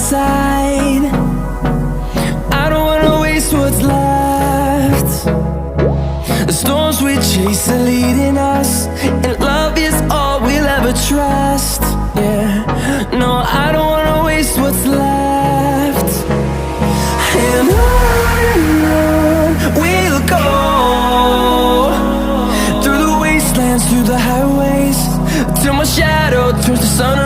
side. I don't wanna waste what's left. The storms we chase are leading us, and love is all we'll ever trust. Yeah, no, I don't wanna waste what's left. And on we'll go, through the wastelands, through the highways, till my shadow turns to sun